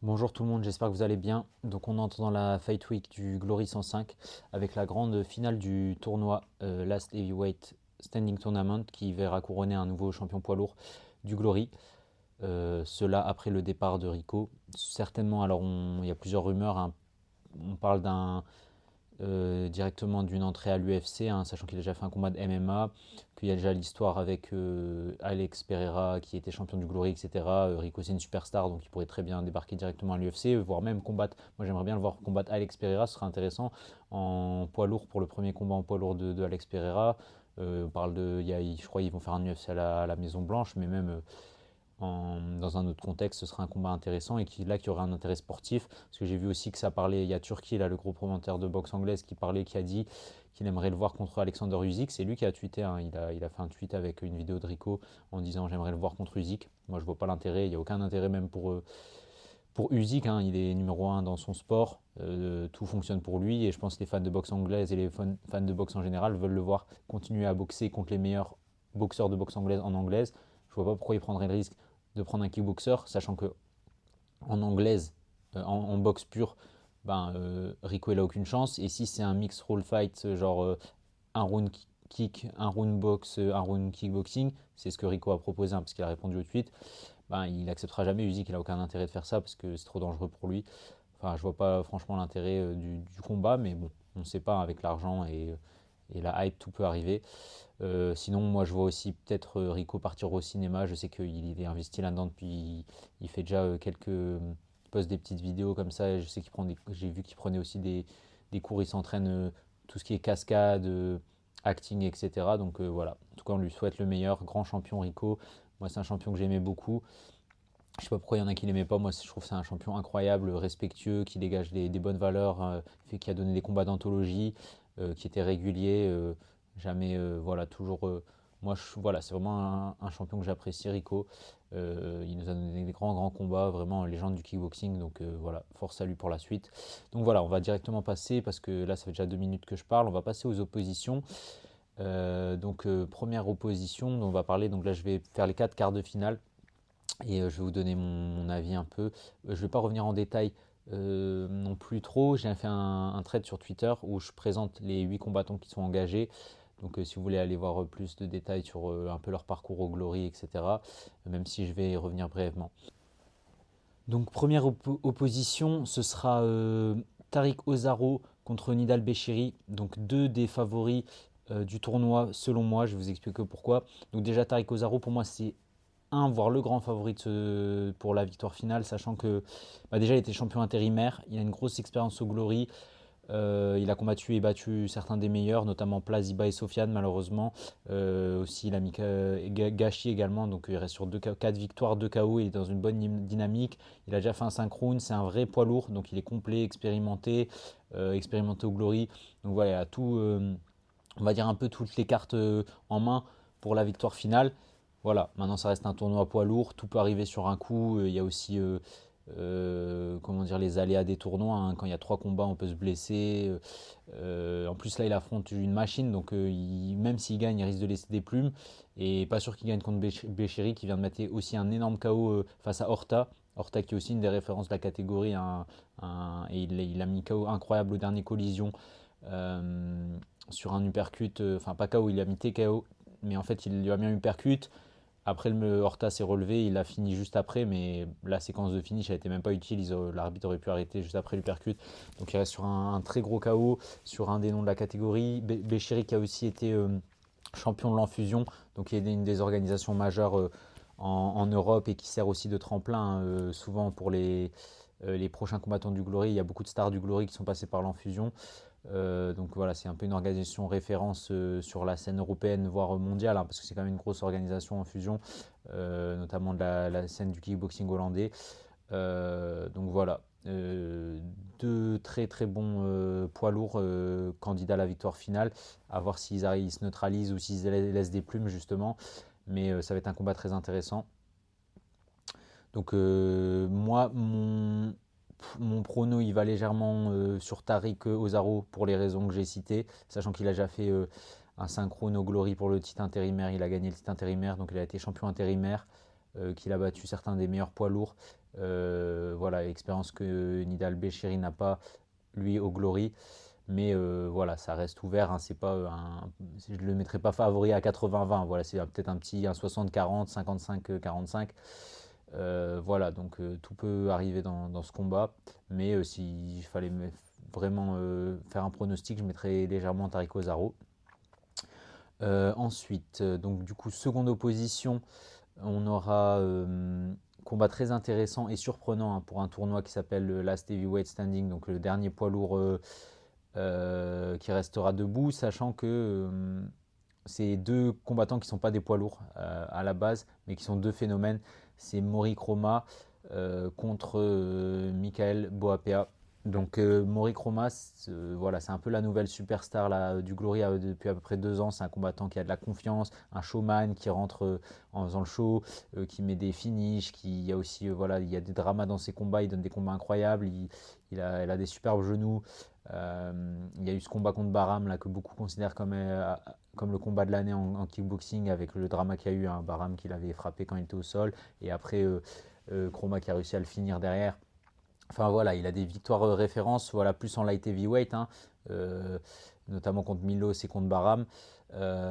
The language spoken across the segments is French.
Bonjour tout le monde, j'espère que vous allez bien. Donc on entre dans la Fight Week du Glory 105 avec la grande finale du tournoi Last Heavyweight Standing Tournament qui verra couronner un nouveau champion poids lourd du Glory. Cela après le départ de Rico. Certainement, alors il y a plusieurs rumeurs, hein. On parle directement d'une entrée à l'UFC, hein, sachant qu'il a déjà fait un combat de MMA, qu'il y a déjà l'histoire avec Alex Pereira qui était champion du Glory, etc. Rico c'est une superstar, donc il pourrait très bien débarquer directement à l'UFC, voire même combattre. Moi j'aimerais bien le voir combattre Alex Pereira, ce serait intéressant en poids lourd pour le premier combat en poids lourd de Alex Pereira. On parle de, je crois qu'ils vont faire un UFC à la Maison Blanche, mais même dans un autre contexte, ce serait un combat intéressant et là qui aurait un intérêt sportif. Parce que j'ai vu aussi que ça parlait, il y a Turki, là, le gros promoteur de boxe anglaise, qui a dit qu'il aimerait le voir contre Alexander Usyk. C'est lui qui a tweeté, hein, il a fait un tweet avec une vidéo de Rico en disant j'aimerais le voir contre Usyk. Moi je vois pas l'intérêt, il n'y a aucun intérêt même pour Usyk, hein, il est numéro un dans son sport, tout fonctionne pour lui et je pense que les fans de boxe anglaise et les fans de boxe en général veulent le voir continuer à boxer contre les meilleurs boxeurs de boxe anglaise en anglaise. Je vois pas pourquoi il prendrait le risque de prendre un kickboxer, sachant que en anglaise, en boxe pure, Rico il a aucune chance. Et si c'est un mix role fight, genre un round kick, un round box, un round kickboxing, c'est ce que Rico a proposé, hein, parce qu'il a répondu au tweet, il n'acceptera jamais. Usyk, il a aucun intérêt de faire ça parce que c'est trop dangereux pour lui. Enfin, je vois pas franchement l'intérêt du combat, mais bon, on ne sait pas, avec l'argent et la hype, tout peut arriver. Sinon, moi, je vois aussi peut-être Rico partir au cinéma. Je sais qu'il est investi là-dedans depuis. Il fait déjà quelques. Il poste des petites vidéos comme ça. Et je sais qu'il prend j'ai vu qu'il prenait aussi des cours. Il s'entraîne tout ce qui est cascade, acting, etc. Donc voilà. En tout cas, on lui souhaite le meilleur. Grand champion Rico. Moi, c'est un champion que j'aimais beaucoup. Je sais pas pourquoi il y en a qui l'aimaient pas. Moi, je trouve que c'est un champion incroyable, respectueux, qui dégage des bonnes valeurs, qui a donné des combats d'anthologie, qui était régulier, jamais, voilà, toujours. Voilà, c'est vraiment un champion que j'apprécie, Rico. Il nous a donné des grands combats, vraiment légende du kickboxing. Donc voilà, force à lui pour la suite. Donc voilà, on va directement passer, parce que là, ça fait déjà 2 minutes que je parle. On va passer aux oppositions. Première opposition dont on va parler. Donc là, je vais faire les 4 quarts de finale. Et je vais vous donner mon avis un peu. Je ne vais pas revenir en détail non plus trop. J'ai fait un thread sur Twitter où je présente les 8 combattants qui sont engagés. Donc si vous voulez aller voir plus de détails sur un peu leur parcours au Glory, etc. Même si je vais y revenir brièvement. Donc première opposition, ce sera Tariq Ozaro contre Nidal Béchiri. Donc deux des favoris du tournoi selon moi. Je vais vous expliquer pourquoi. Donc déjà Tariq Ozaro, pour moi, c'est voire le grand favori pour la victoire finale, sachant que déjà il était champion intérimaire, il a une grosse expérience au Glory, il a combattu et battu certains des meilleurs, notamment Plaziba et Sofiane malheureusement. Aussi il a mis Gachi également, donc il reste sur 4 victoires, 2 KO, il est dans une bonne dynamique. Il a déjà fait un synchrone, c'est un vrai poids lourd, donc il est complet, expérimenté au Glory. Donc voilà, il a tout, on va dire un peu toutes les cartes en main pour la victoire finale. Voilà, maintenant ça reste un tournoi poids lourd, tout peut arriver sur un coup. Il y a aussi comment dire, les aléas des tournois, hein. Quand il y a 3 combats, on peut se blesser. En plus, là, il affronte une machine, donc même s'il gagne, il risque de laisser des plumes. Et pas sûr qu'il gagne contre Béchéry, qui vient de mettre aussi un énorme KO face à Horta. Horta qui est aussi une des références de la catégorie, hein, et il a mis KO incroyable au dernier collision sur un uppercut. Enfin, pas KO, il a mis TKO, mais en fait, il lui a mis un uppercut. Après, le Horta s'est relevé, il a fini juste après, mais la séquence de finish n'a été même pas utile. L'arbitre aurait pu arrêter juste après l'uppercut. Donc il reste sur un très gros KO, sur un des noms de la catégorie. Béchiri qui a aussi été champion de l'enfusion, donc il est une des organisations majeures en Europe et qui sert aussi de tremplin souvent pour les prochains combattants du Glory. Il y a beaucoup de stars du Glory qui sont passés par l'enfusion. Donc voilà, c'est un peu une organisation référence sur la scène européenne, voire mondiale, hein, parce que c'est quand même une grosse organisation en fusion, notamment de la scène du kickboxing hollandais. Donc voilà, deux très bons poids lourds candidats à la victoire finale, à voir s'ils se neutralisent ou s'ils laissent des plumes justement, mais ça va être un combat très intéressant. Donc moi, mon prono, il va légèrement sur Tariq Ozaro pour les raisons que j'ai citées, sachant qu'il a déjà fait un synchrone au Glory pour le titre intérimaire, il a gagné le titre intérimaire, donc il a été champion intérimaire, qu'il a battu certains des meilleurs poids lourds, Voilà, expérience que Nidal Béchiri n'a pas, lui, au Glory. Mais voilà, ça reste ouvert, hein, c'est pas je ne le mettrai pas favori à 80-20. Voilà, c'est peut-être un 60-40, 55-45. Voilà, donc tout peut arriver dans ce combat. Mais s'il fallait vraiment faire un pronostic, je mettrais légèrement Tariq Ozaro. Ensuite, donc du coup, seconde opposition, on aura combat très intéressant et surprenant, hein, pour un tournoi qui s'appelle le Last Heavyweight Standing, donc le dernier poids lourd qui restera debout, sachant que c'est deux combattants qui ne sont pas des poids lourds à la base, mais qui sont deux phénomènes. C'est Mori Kroma contre Michael Boapea. Donc Mori Kroma, voilà, c'est un peu la nouvelle superstar là, du Glory depuis à peu près 2 ans. C'est un combattant qui a de la confiance, un showman qui rentre en faisant le show, qui met des finishes, il y a aussi voilà, il y a des dramas dans ses combats, il donne des combats incroyables, il a des superbes genoux. Il y a eu ce combat contre Baram là, que beaucoup considèrent comme le combat de l'année en kickboxing, avec le drama qu'il y a eu, un Baram qui l'avait frappé quand il était au sol, et après Kroma qui a réussi à le finir derrière. Enfin voilà, il a des victoires références, voilà, plus en light heavyweight, hein, euh, notamment contre Milos et contre Baram.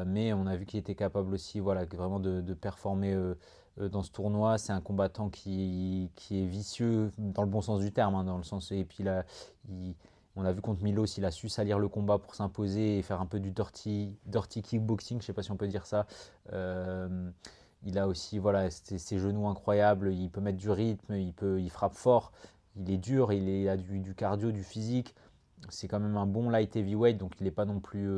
Mais on a vu qu'il était capable aussi, voilà, vraiment de performer dans ce tournoi. C'est un combattant qui est vicieux dans le bon sens du terme, hein, dans le sens, et puis là, il- on a vu contre Milos, il a su salir le combat pour s'imposer et faire un peu du dirty kickboxing, je sais pas si on peut dire ça. Euh, il a aussi, voilà, ses genoux incroyables, il peut mettre du rythme, il frappe fort, il est dur, il a du cardio, du physique. C'est quand même un bon light heavyweight, donc il n'est pas non plus,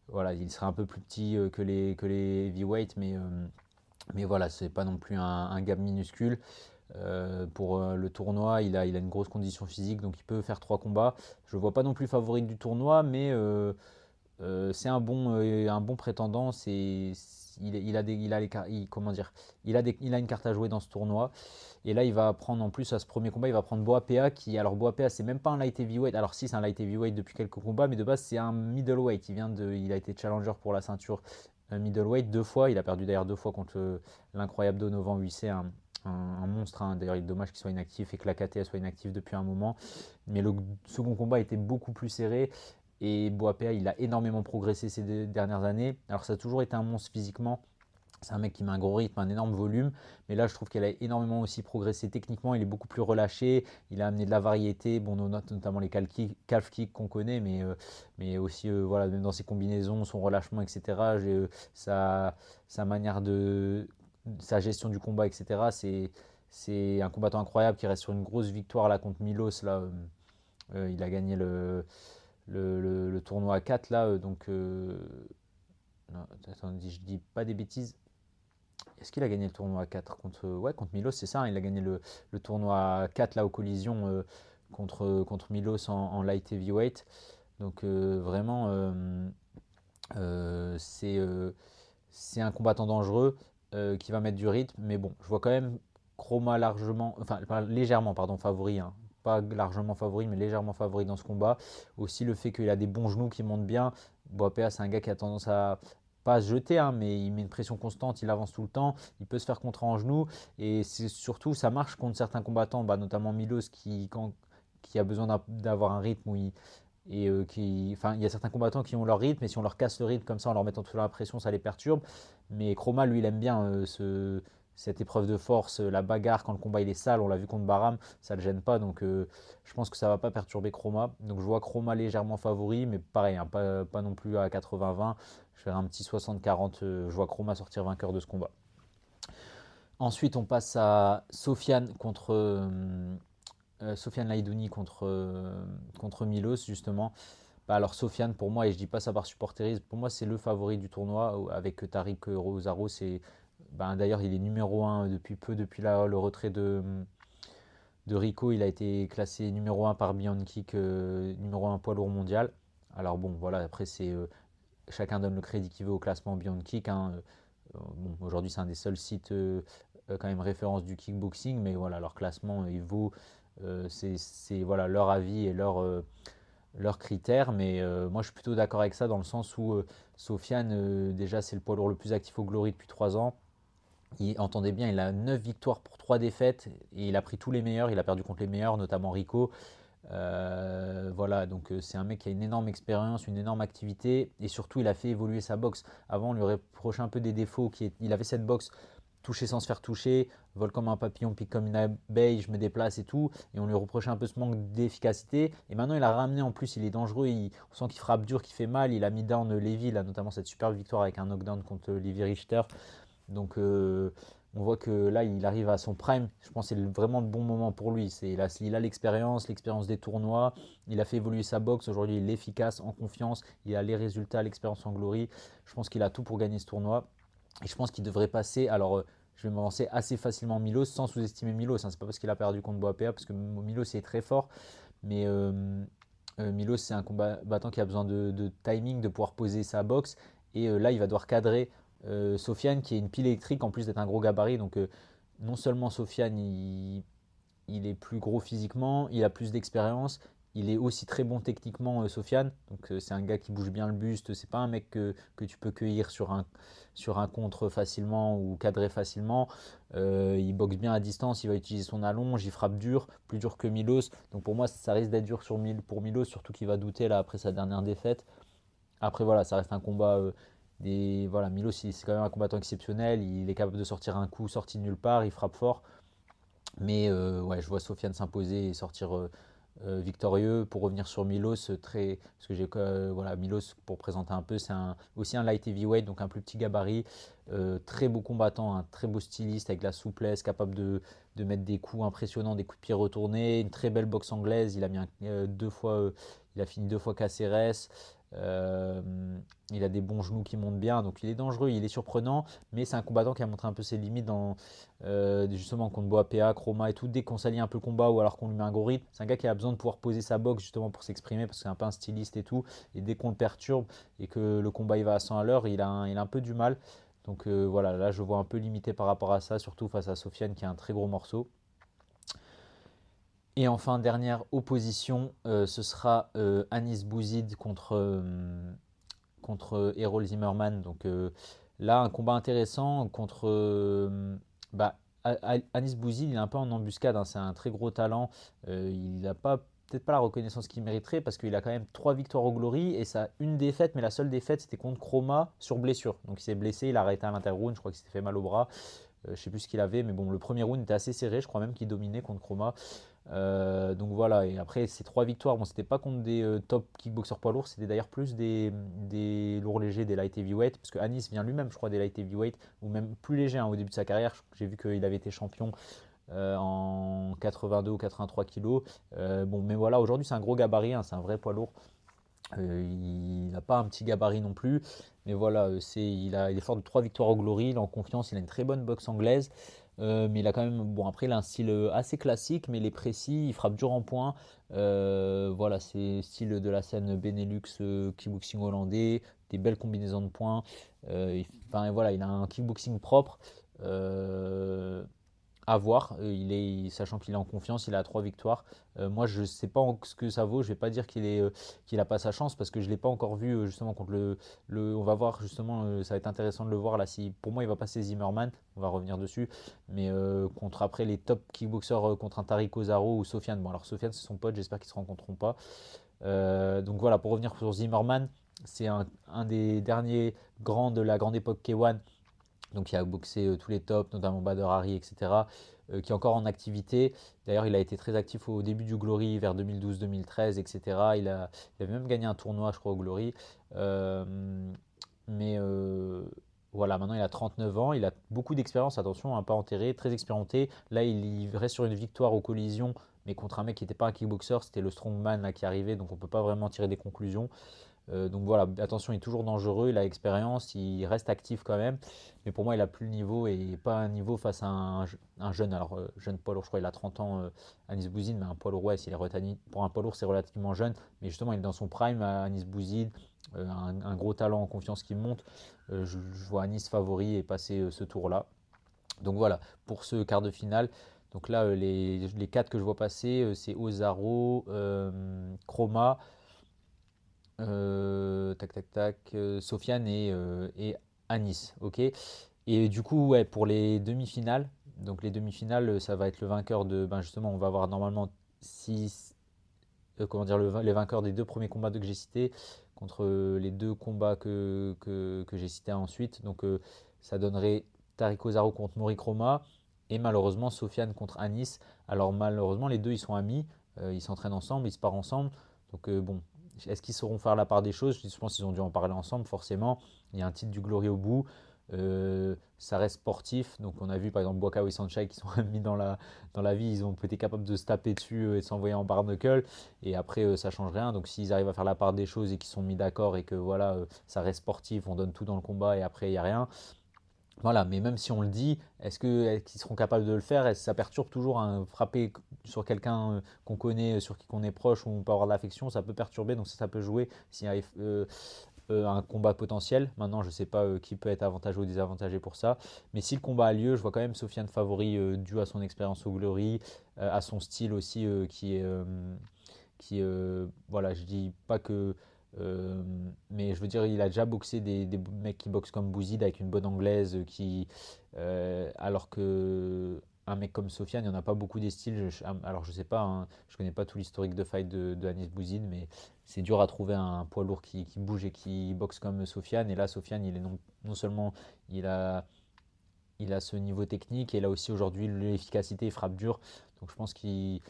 voilà, il serait un peu plus petit que les heavyweight, mais voilà, c'est pas non plus un gap minuscule. Pour le tournoi, il a une grosse condition physique, donc il peut faire 3 combats. Je ne vois pas non plus favori du tournoi, mais c'est un bon prétendant. Comment dire, il a une carte à jouer dans ce tournoi. Et là, il va prendre en plus à ce premier combat, il va prendre Boapea alors Boapea, c'est même pas un light heavyweight. Alors si, c'est un light heavyweight depuis quelques combats, mais de base, c'est un middleweight. Il a été challenger pour la ceinture middleweight 2 fois. Il a perdu d'ailleurs 2 fois contre l'incroyable Donovan Huissé, un monstre, hein. D'ailleurs, il est dommage qu'il soit inactif et que la KT soit inactive depuis un moment. Mais le second combat était beaucoup plus serré. Et Boapea, il a énormément progressé ces dernières années. Alors, ça a toujours été un monstre physiquement. C'est un mec qui met un gros rythme, un énorme volume. Mais là, je trouve qu'elle a énormément aussi progressé techniquement. Il est beaucoup plus relâché. Il a amené de la variété. Bon, notamment les calf kicks qu'on connaît, mais aussi, voilà, même dans ses combinaisons, son relâchement, etc. Sa manière sa gestion du combat, etc. C'est un combattant incroyable qui reste sur une grosse victoire là contre Milos. Là, il a gagné le tournoi à 4 là. Donc, non, attends, je dis pas des bêtises. Est-ce qu'il a gagné le tournoi à 4 contre Milos? C'est ça, hein, il a gagné le tournoi à 4 là aux collisions contre Milos en light heavyweight. Donc vraiment, c'est un combattant dangereux qui va mettre du rythme. Mais bon, je vois quand même Chroma largement, enfin pas légèrement, pardon, favori, hein. Pas largement favori, mais légèrement favori dans ce combat. Aussi le fait qu'il a des bons genoux qui montent bien. Boapea, c'est un gars qui a tendance à pas se jeter, hein, mais il met une pression constante, il avance tout le temps, il peut se faire contrer en genoux. Et c'est surtout, ça marche contre certains combattants, bah, notamment Milos qui a besoin d'avoir un rythme enfin, il y a certains combattants qui ont leur rythme, et si on leur casse le rythme comme ça en leur mettant sous la pression, ça les perturbe. Mais Chroma, lui, il aime bien cette épreuve de force, la bagarre quand le combat il est sale. On l'a vu contre Baram, ça le gêne pas, donc je pense que ça va pas perturber Chroma. Donc je vois Chroma légèrement favori, mais pareil, hein, pas non plus à 80-20. Je ferai un petit 60-40. Je vois Chroma sortir vainqueur de ce combat. Ensuite, on passe à Sofiane Laïdouni contre Milos, justement. Bah alors Sofiane, pour moi, et je dis pas ça par supporterisme, pour moi c'est le favori du tournoi avec Tariq Rosaro. D'ailleurs, il est numéro un depuis peu, depuis le retrait de Rico. Il a été classé numéro un par Beyond Kick, numéro un poids lourd mondial. Alors bon, voilà, après chacun donne le crédit qu'il veut au classement Beyond Kick, hein. Bon, aujourd'hui, c'est un des seuls sites quand même référence du kickboxing, mais voilà, leur classement, il vaut, c'est voilà, leur avis et leurs critères. Mais moi, je suis plutôt d'accord avec ça dans le sens où Sofiane, déjà, c'est le poids lourd le plus actif au Glory depuis 3 ans. Entendez bien, il a 9 victoires pour 3 défaites et il a pris tous les meilleurs. Il a perdu contre les meilleurs, notamment Rico. Voilà, donc c'est un mec qui a une énorme expérience, une énorme activité et surtout il a fait évoluer sa boxe. Avant, on lui reprochait un peu des défauts. Il avait cette boxe toucher sans se faire toucher, vol comme un papillon, pique comme une abeille, je me déplace et tout. Et on lui reprochait un peu ce manque d'efficacité. Et maintenant, il a ramené en plus, il est dangereux. On sent qu'il frappe dur, qu'il fait mal. Il a mis down Levy, là, notamment cette super victoire avec un knockdown contre Levi Richter. Donc on voit que là, il arrive à son prime. Je pense que c'est vraiment le bon moment pour lui. Il a l'expérience des tournois. Il a fait évoluer sa boxe. Aujourd'hui, il est efficace, en confiance. Il a les résultats, l'expérience en glory. Je pense qu'il a tout pour gagner ce tournoi. Et je pense qu'il devrait passer. Alors, je vais m'avancer assez facilement Milos sans sous-estimer Milos. Hein. C'est pas parce qu'il a perdu contre Boapea, parce que Milos est très fort. Mais Milos, c'est un combattant qui a besoin de timing, de pouvoir poser sa boxe. Et là, il va devoir cadrer Sofiane, qui est une pile électrique en plus d'être un gros gabarit. Donc, non seulement Sofiane, il est plus gros physiquement, il a plus d'expérience, il est aussi très bon techniquement, Sofiane. Donc, c'est un gars qui bouge bien le buste. C'est pas un mec que tu peux cueillir sur un contre facilement ou cadrer facilement. Il boxe bien à distance, il va utiliser son allonge, il frappe dur, plus dur que Milos. Donc, pour moi, ça risque d'être dur pour Milos, surtout qu'il va douter là après sa dernière défaite. Après, voilà, ça reste un combat. Voilà, Milos, c'est quand même un combattant exceptionnel. Il est capable de sortir un coup sorti de nulle part. Il frappe fort. Mais ouais, je vois Sofiane s'imposer et sortir victorieux. Pour revenir sur Milos, parce que voilà, Milos, pour présenter un peu, c'est aussi un light heavyweight, donc un plus petit gabarit. Très beau combattant, un très beau styliste avec la souplesse, capable de mettre des coups impressionnants, des coups de pied retournés. Une très belle boxe anglaise. Il a fini 2 fois KCRS. Euh, il a des bons genoux qui montent bien, donc il est dangereux, il est surprenant, mais c'est un combattant qui a montré un peu ses limites justement contre Boapea, Chroma et tout. Dès qu'on s'allie un peu le combat ou alors qu'on lui met un gros rythme, c'est un gars qui a besoin de pouvoir poser sa boxe justement pour s'exprimer parce que c'est un peu un styliste et tout. Et dès qu'on le perturbe et que le combat il va à 100 à l'heure, il a un peu du mal. Donc voilà, là je vois un peu limité par rapport à ça, surtout face à Sofiane qui a un très gros morceau. Et enfin, dernière opposition, ce sera Anis Bouzid contre Errol Zimmerman. Donc là, un combat intéressant contre bah, Anis Bouzid. Il est un peu en embuscade, hein. C'est un très gros talent. Il n'a pas peut-être pas la reconnaissance qu'il mériterait parce qu'il a quand même 3 victoires au Glory et ça une défaite, mais la seule défaite c'était contre Chroma sur blessure. Donc il s'est blessé, il a arrêté à l'interround, je crois qu'il s'était fait mal au bras. Je ne sais plus ce qu'il avait, mais bon, le premier round était assez serré, je crois même qu'il dominait contre Chroma. Donc voilà, et après ces 3 victoires, bon, c'était pas contre des top kickboxers poids lourds, c'était d'ailleurs plus des lourds légers, des light heavyweight, parce que Anis vient lui-même, je crois, des light heavyweight, ou même plus léger, hein, au début de sa carrière. J'ai vu qu'il avait été champion en 82 ou 83 kilos. Bon, mais voilà, aujourd'hui c'est un gros gabarit, hein, c'est un vrai poids lourd. Il n'a pas un petit gabarit non plus, mais voilà, il est fort de 3 victoires au Glory, il est en confiance, il a une très bonne boxe anglaise, mais il a quand même, bon après il a un style assez classique, mais il est précis, il frappe dur en point. Voilà, c'est style de la scène Benelux, kickboxing hollandais, des belles combinaisons de points. Enfin voilà, il a un kickboxing propre. Euh, à voir, sachant qu'il est en confiance, il a 3 victoires. Moi, je ne sais pas ce que ça vaut. Je ne vais pas dire qu'il n'a pas sa chance parce que je ne l'ai pas encore vu justement contre on va voir justement, ça va être intéressant de le voir là. Si, pour moi, il va passer Zimmerman, on va revenir dessus. Mais contre après les top kickboxers, contre un Tariq Ozaro ou Sofiane. Bon, alors Sofiane, c'est son pote, j'espère qu'ils ne se rencontreront pas. Donc voilà, pour revenir sur Zimmerman, c'est un des derniers grands de la grande époque K1, donc il a boxé tous les tops, notamment Bader Hari, etc., qui est encore en activité. D'ailleurs, il a été très actif au début du Glory, vers 2012-2013, etc. Il avait même gagné un tournoi, je crois, au Glory. Euh, mais voilà, maintenant il a 39 ans, il a beaucoup d'expérience, attention, hein, pas enterré, très expérimenté. Là, il reste sur une victoire aux collisions, mais contre un mec qui n'était pas un kickboxer, c'était le strongman là, qui arrivait, donc on ne peut pas vraiment tirer des conclusions. Donc voilà, attention, il est toujours dangereux, il a l'expérience, il reste actif quand même. Mais pour moi, il a plus le niveau et pas un niveau face à un jeune. Alors, jeune poids lourd, je crois qu'il a 30 ans, Anis Bouzid, mais un poids lourd, ouais, pour un poids lourd, c'est relativement jeune. Mais justement, il est dans son prime, Anis Bouzid, un gros talent en confiance qui monte. Je vois Anis favori et passer ce tour-là. Donc voilà, pour ce quart de finale. Donc là, les 4 que je vois passer, c'est Ozaro, Chroma. Tac, tac, tac. Sofiane et Anis. Ok. Et du coup, ouais, pour les demi-finales, donc les demi-finales, ça va être le vainqueur de, ben justement, on va avoir normalement six, comment dire, les vainqueurs des deux premiers combats que j'ai cités contre les deux combats que j'ai cités ensuite. Donc ça donnerait Tariq Ozaro contre Mori Kroma et malheureusement Sofiane contre Anis. Alors malheureusement les deux ils sont amis, ils s'entraînent ensemble, ils se parent ensemble. Donc bon, est-ce qu'ils sauront faire la part des choses? Je pense qu'ils ont dû en parler ensemble forcément. Il y a un titre du Glory au bout. Ça reste sportif. Donc on a vu par exemple Buakaw et Sanchez qui sont amis dans la vie, ils ont été capables de se taper dessus et de s'envoyer en barre knuckle. Et après, ça change rien. Donc s'ils arrivent à faire la part des choses et qu'ils sont mis d'accord et que voilà, ça reste sportif, on donne tout dans le combat et après il n'y a rien. Voilà, mais même si on le dit, est-ce qu'ils seront capables de le faire? Est-ce que ça perturbe toujours frapper sur quelqu'un qu'on connaît, sur qui qu'on est proche, où on peut avoir de l'affection, ça peut perturber, donc ça peut jouer s'il y a un combat potentiel. Maintenant, je ne sais pas qui peut être avantagé ou désavantagé pour ça. Mais si le combat a lieu, je vois quand même Sofiane favori dû à son expérience au Glory, à son style aussi voilà, je dis pas que. euh, mais je veux dire, il a déjà boxé des mecs qui boxent comme Bouzid avec une bonne anglaise, alors que un mec comme Sofiane, il n'y en a pas beaucoup des styles. Alors je sais pas, hein, je connais pas tout l'historique de fight de Anis Bouzid, mais c'est dur à trouver un poids lourd qui bouge et qui boxe comme Sofiane. Et là, Sofiane, il est non seulement il a, il a ce niveau technique, et là aussi aujourd'hui l'efficacité, il frappe dur. Donc je pense qu'il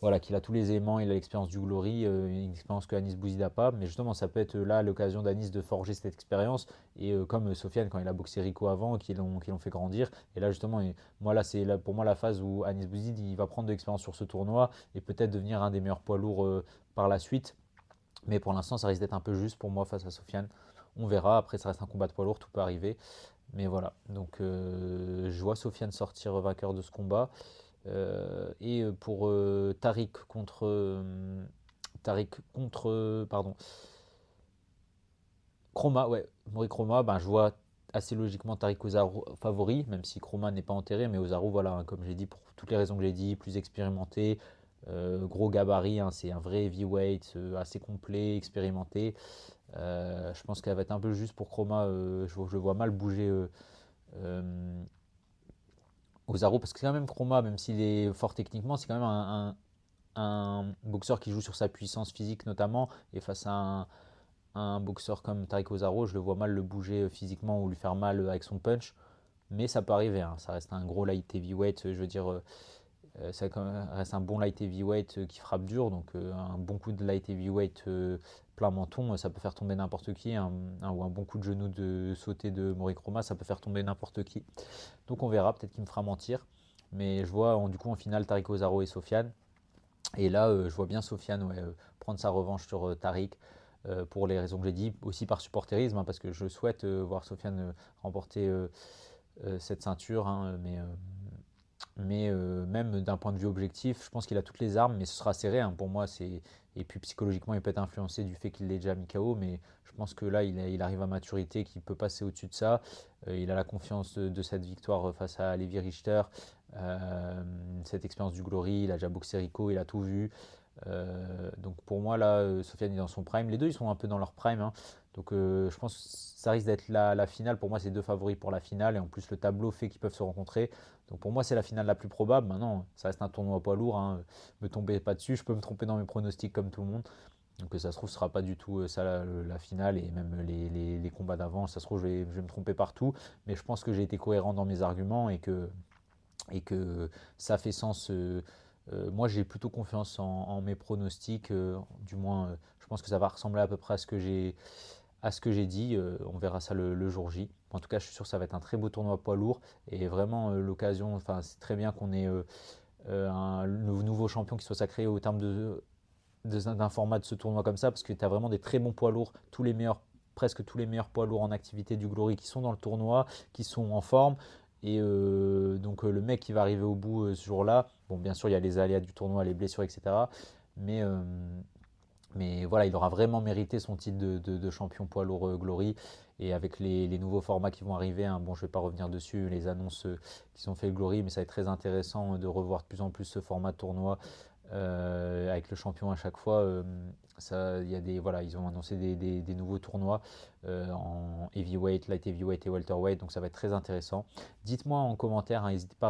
voilà, qu'il a tous les éléments, il a l'expérience du Glory, une expérience que Anis Bouzid n'a pas. Mais justement, ça peut être là l'occasion d'Anis de forger cette expérience. Et comme Sofiane, quand il a boxé Rico avant, qui l'ont fait grandir. Et là, justement, moi, là, c'est pour moi la phase où Anis Bouzid il va prendre de l'expérience sur ce tournoi et peut-être devenir un des meilleurs poids lourds par la suite. Mais pour l'instant, ça risque d'être un peu juste pour moi face à Sofiane. On verra. Après, ça reste un combat de poids lourd, tout peut arriver. Mais voilà. Donc, je vois Sofiane sortir vainqueur de ce combat. Et pour Tariq contre pardon, Chroma, ouais, Mori Chroma, ben, je vois assez logiquement Tariq Ozaro favori, même si Chroma n'est pas enterré, mais Ozaro, voilà, hein, comme j'ai dit, pour toutes les raisons que j'ai dit, plus expérimenté, gros gabarit, hein, c'est un vrai heavyweight, assez complet, expérimenté. Je pense qu'elle va être un peu juste pour Chroma, je vois mal bouger euh, Ozaro, parce que quand même Chroma, même s'il est fort techniquement, c'est quand même un boxeur qui joue sur sa puissance physique notamment, et face à un boxeur comme Tariq Ozaro, je le vois mal le bouger physiquement ou lui faire mal avec son punch, mais ça peut arriver, hein. Ça reste un gros light heavyweight, je veux dire, ça reste un bon light heavyweight qui frappe dur, donc un bon coup de light heavyweight plein menton, ça peut faire tomber n'importe qui, ou un bon coup de genou de sauté de Mori Kroma, ça peut faire tomber n'importe qui. Donc on verra, peut-être qu'il me fera mentir, mais je vois du coup en finale Tariq Ozaro et Sofiane. Et là, je vois bien Sofiane, ouais, prendre sa revanche sur Tariq, pour les raisons que j'ai dit, aussi par supporterisme, hein, parce que je souhaite voir Sofiane remporter cette ceinture, hein, mais même d'un point de vue objectif, je pense qu'il a toutes les armes, mais ce sera serré, hein, pour moi. Et puis psychologiquement, il peut être influencé du fait qu'il l'ait déjà mis KO, mais je pense que là, il arrive à maturité, qu'il peut passer au-dessus de ça. Il a la confiance de cette victoire face à Levi Richter, cette expérience du Glory, il a déjà boxé Rico, il a tout vu. Donc pour moi, là, Sofiane est dans son prime. Les deux, ils sont un peu dans leur prime, hein. Donc je pense que ça risque d'être la finale. Pour moi, c'est deux favoris pour la finale. Et en plus, le tableau fait qu'ils peuvent se rencontrer. Donc pour moi, c'est la finale la plus probable. Maintenant, ça reste un tournoi poids lourd, hein. Me tombez pas dessus. Je peux me tromper dans mes pronostics comme tout le monde. Donc ça se trouve, ce sera pas du tout ça la finale. Et même les combats d'avant, ça se trouve, je vais me tromper partout. Mais je pense que j'ai été cohérent dans mes arguments et que ça fait sens. Moi, j'ai plutôt confiance en mes pronostics. Du moins, je pense que ça va ressembler à peu près à ce que j'ai dit. On verra ça le jour J. En tout cas, je suis sûr que ça va être un très beau tournoi poids lourd et vraiment l'occasion. Enfin, c'est très bien qu'on ait un nouveau champion qui soit sacré au terme d'un format de ce tournoi comme ça, parce que tu as vraiment des très bons poids lourds, presque tous les meilleurs poids lourds en activité du Glory qui sont dans le tournoi, qui sont en forme. Et donc le mec qui va arriver au bout ce jour-là, bon bien sûr il y a les aléas du tournoi, les blessures, etc. Mais, euh, mais voilà, il aura vraiment mérité son titre de champion poids lourd Glory. Et avec les nouveaux formats qui vont arriver, hein, bon je ne vais pas revenir dessus, les annonces qui sont faites Glory, mais ça va être très intéressant de revoir de plus en plus ce format de tournoi avec le champion à chaque fois. Il y a voilà, ils ont annoncé des nouveaux tournois en heavyweight, light heavyweight et welterweight, donc ça va être très intéressant. Dites-moi en commentaire, hein, n'hésitez pas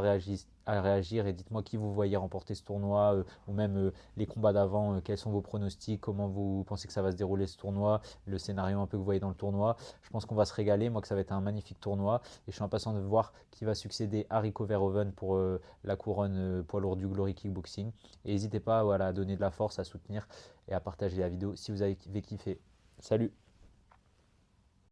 à réagir et dites-moi qui vous voyez remporter ce tournoi ou même les combats d'avant, quels sont vos pronostics, comment vous pensez que ça va se dérouler ce tournoi, le scénario un peu que vous voyez dans le tournoi. Je pense qu'on va se régaler, moi que ça va être un magnifique tournoi et je suis impatient de voir qui va succéder à Rico Verhoeven pour la couronne poids lourd du Glory Kickboxing. Et n'hésitez pas voilà, à donner de la force, à soutenir et à partager la vidéo si vous avez kiffé. Salut!